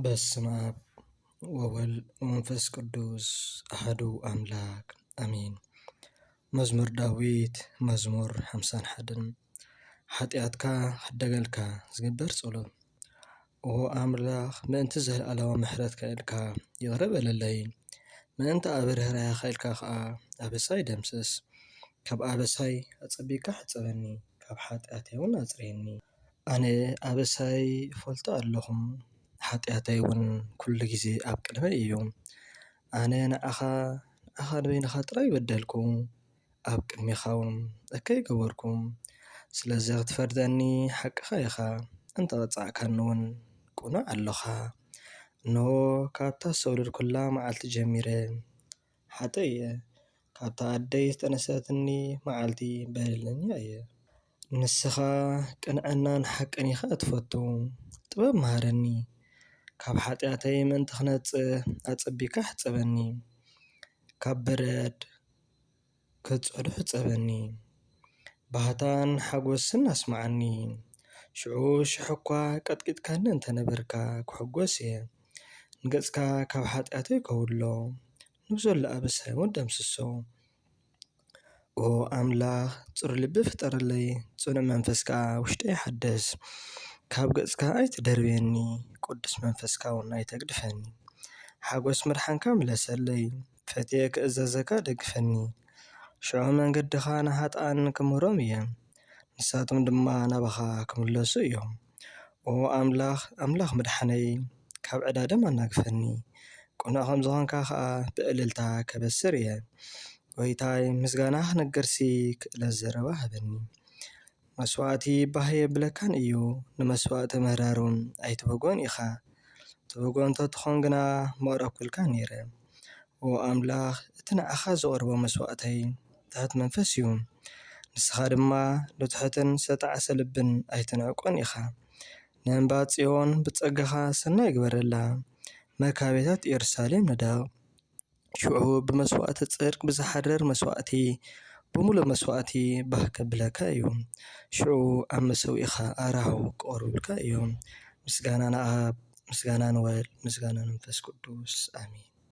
በስመ አብ ወወልድ ወመንፈስ ቅዱስ አሐዱ አምላክ አሜን። መዝሙር ዳዊት መዝሙር 51 ኃጢአትካ ክደገልካ ዝግበር ጸሎት ኦ አምላኽ ምእንቲ ዘለዓለዋ ምሕረትካ ኢልካ ይቕረ በለለይ ምእንቲ ኣብ ርህራሄኻ ኢልካ ከዓ ኣበሳይ ደምስስ ካብ ኣበሳይ ኣጸቢቕካ ሕፀበኒ ካብ ኃጢአተይ እውን ኣጽርየኒ ኣነ ኣበሳይ ፈልጦ ኣለኹም ኃጢአተይ እውን ኩሉ ግዜ ኣብ ቅድመይ እዩ ኣነ ንዓኻ ንበይንኻ ጥራይ በደልኩ ኣብ ቅድሚኻ እውን እከይ ገበርኩ ስለዚ ክትፈርደኒ ሓቅኻ ኢኻ እንተቐጻዕካኒ እውን ቁኑዕ ኣለኻ እነሆ ካብታ ሰውለድ ኩላ መዓልቲ ጀሚረ ሓጥእ እየ ካብታ ኣደይ ዝተነሳትኒ መዓልቲ በደለኛ እየ ንስኻ ቅንዕናን ሓቅን ኢኻ እትፈቱ ጥበብ መሃረኒ ካብ ኃጢአተይ ምእንቲ ክነጽህ ኣጸቢቕካ ሕፀበኒ ካብ በረድ ከጽዕዶ ሕፀበኒ ባህታን ሓጐስን ኣስማዓኒ ሽዑ ሽሕ እኳ ቀጥቂጥካኒ እንተነበርካ ክሕጐስ እየ ንገጽካ ካብ ኃጢአተይ ከውሎ ንብዘሎ ኣበሳይ እውን ደምስሶ ኦ ኣምላኽ ጽሩይ ልቢ ፍጠረለይ ጽኑዕ መንፈስ ከዓ ውሽጠይ ሓድስ ካብ ገጽካ ኣይትደርብየኒ ቅዱስ መንፈስካ እውን ኣይተግድፈኒ ሓጐስ ምድሓንካ ምለሰለይ ፈትየ ክእዘዘካ ደግፈኒ ሽዑ መንገድኻ ንኃጥኣን ክምህሮም እየ ንሳቶም ድማ ናባኻ ክምለሱ እዮም ኦ ኣምላኽ መድሓነይ ካብ ዕዳደም ኣናግፈኒ ቁኑዕ ከም ዝኾንካ ከዓ ብዕልልታ ከበስር እየ ጎይታይ ምስጋና ክነግርሲ ክእለት ዘረባ ሃበኒ መስዋዕቲ ባህ የብለካን እዩ ንመስዋዕቲ ምህራር እውን ኣይትበጎን ኢኻ ትበጎ እንተትኾን ግና ምቕረብኩልካ ነይረ ኦ ኣምላኽ እቲ ንዓኻ ዘቕርቦ መስዋዕተይ ትሑት መንፈስ እዩ ንስኻ ድማ ንትሑትን ዝተዓሰ ልብን ኣይትንዕቆን ኢኻ ንእምባ ጽዮን ብጸጋኻ ሰናይ ግበረላ መካቤታት ኢየሩሳሌም ንደቕ ሽዑ ብመስዋዕቲ ጽድቅ ብዝሓረር መስዋዕቲ ብምሉእ መስዋዕቲ ባህ ከብለካ እዩ ሽዑ ኣብ መሰዊእኻ ኣራሁ ክቐርቡልካ እዮም ምስጋና ንኣብ ምስጋና ንወልድ ምስጋና ንመንፈስ ቅዱስ ኣሜን።